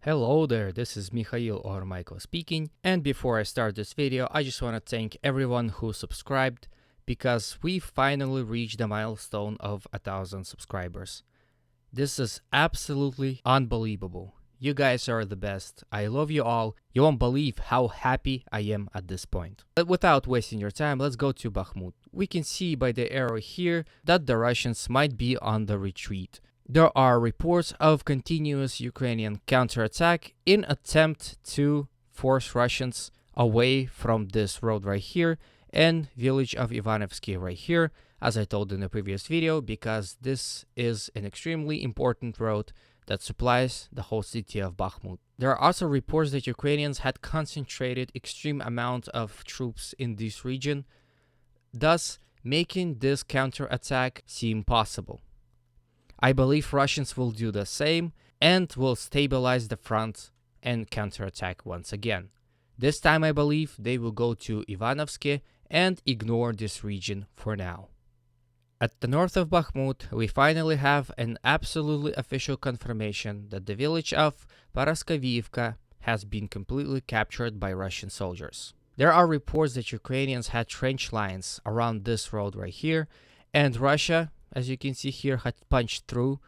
Hello there, this is Mikhail or Michael speaking, and before I start this video, I just want to thank everyone who subscribed because we finally reached the milestone of 1,000 subscribers. This is absolutely unbelievable. You guys are the best. I love you all. You won't believe how happy I am at this point. But without wasting your time, let's go to Bakhmut. We can see by the arrow here that the Russians might be on the retreat. There are reports of continuous Ukrainian counterattack in attempt to force Russians away from this road right here and village of Ivanovsky right here, as I told in the previous video, because this is an extremely important road that supplies the whole city of Bakhmut. There are also reports that Ukrainians had concentrated extreme amount of troops in this region, thus making this counterattack seem possible. I believe Russians will do the same and will stabilize the front and counterattack once again. This time I believe they will go to Ivanovsky and ignore this region for now. At the north of Bakhmut, we finally have an absolutely official confirmation that the village of Paraskaviivka has been completely captured by Russian soldiers. There are reports that Ukrainians had trench lines around this road right here, and Russia, as you can see here, had punched through,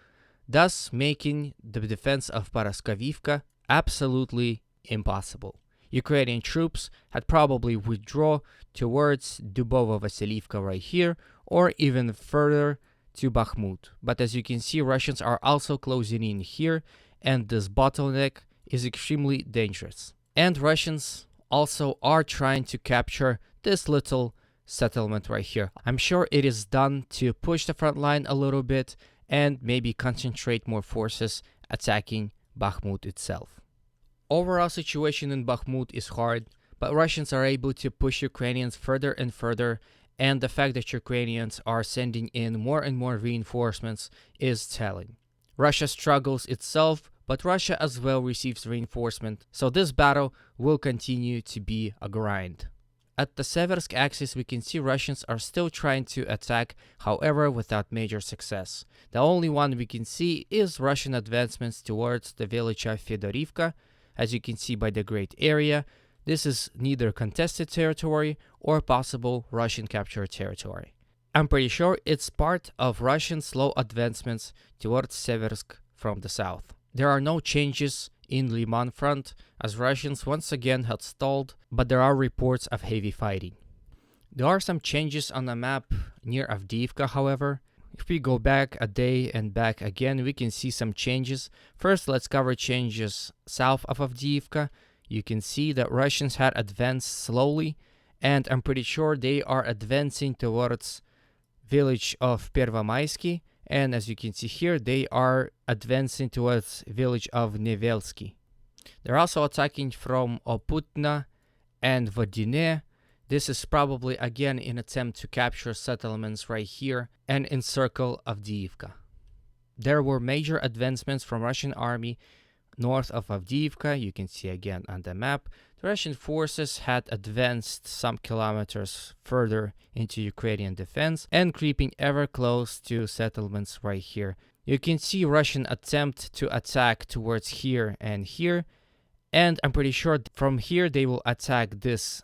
thus making the defense of Paraskaviivka absolutely impossible. Ukrainian troops had probably withdrawn towards Dubovo-Vasiliivka right here, or even further to Bakhmut. But as you can see, Russians are also closing in here, and this bottleneck is extremely dangerous. And Russians also are trying to capture this little settlement right here. I'm sure it is done to push the front line a little bit and maybe concentrate more forces attacking Bakhmut itself. Overall situation in Bakhmut is hard, but Russians are able to push Ukrainians further and further, and the fact that Ukrainians are sending in more and more reinforcements is telling. Russia struggles itself, but Russia as well receives reinforcement, so this battle will continue to be a grind. At the Seversk axis, we can see Russians are still trying to attack, however, without major success. The only one we can see is Russian advancements towards the village of Fedorivka. As you can see by the great area, this is neither contested territory or possible Russian captured territory. I'm pretty sure it's part of Russian slow advancements towards Seversk from the south. There are no changes in Liman front, as Russians once again had stalled, but there are reports of heavy fighting. There are some changes on the map near Avdiivka, however. If we go back a day and back again, we can see some changes. First, let's cover changes south of Avdiivka. You can see that Russians had advanced slowly, and I'm pretty sure they are advancing towards village of Pervomaisky. And as you can see here, they are advancing towards village of Nevelsky. They're also attacking from Oputna and Vodine. This is probably again an attempt to capture settlements right here and encircle Avdiivka. There were major advancements from Russian army north of Avdiivka. You can see again on the map. The Russian forces had advanced some kilometers further into Ukrainian defense and creeping ever close to settlements right here. You can see Russian attempt to attack towards here, and I'm pretty sure from here they will attack this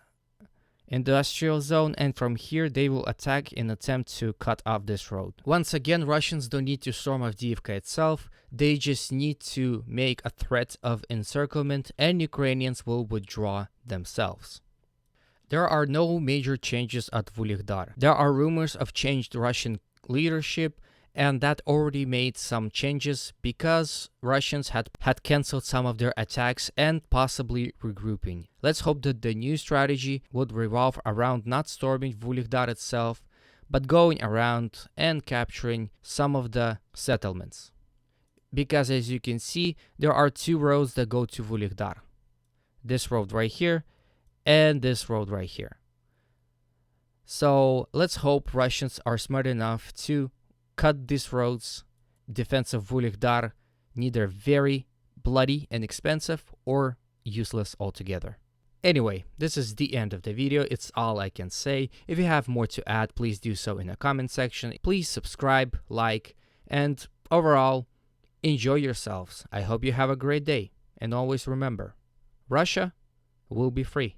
industrial zone, and from here they will attack in attempt to cut off this road. Once again, Russians don't need to storm Avdiivka itself, they just need to make a threat of encirclement and Ukrainians will withdraw themselves. There are no major changes at Vuhledar. There are rumors of changed Russian leadership, and that already made some changes because Russians had cancelled some of their attacks and possibly regrouping. Let's hope that the new strategy would revolve around not storming Vuhledar itself, but going around and capturing some of the settlements. Because as you can see, there are two roads that go to Vuhledar. This road right here and this road right here. So let's hope Russians are smart enough to cut these roads. Defense of Vuhledar neither very bloody and expensive or useless altogether. Anyway, this is the end of the video. It's all I can say. If you have more to add, please do so in the comment section. Please subscribe, like, and overall, enjoy yourselves. I hope you have a great day. And always remember, Russia will be free.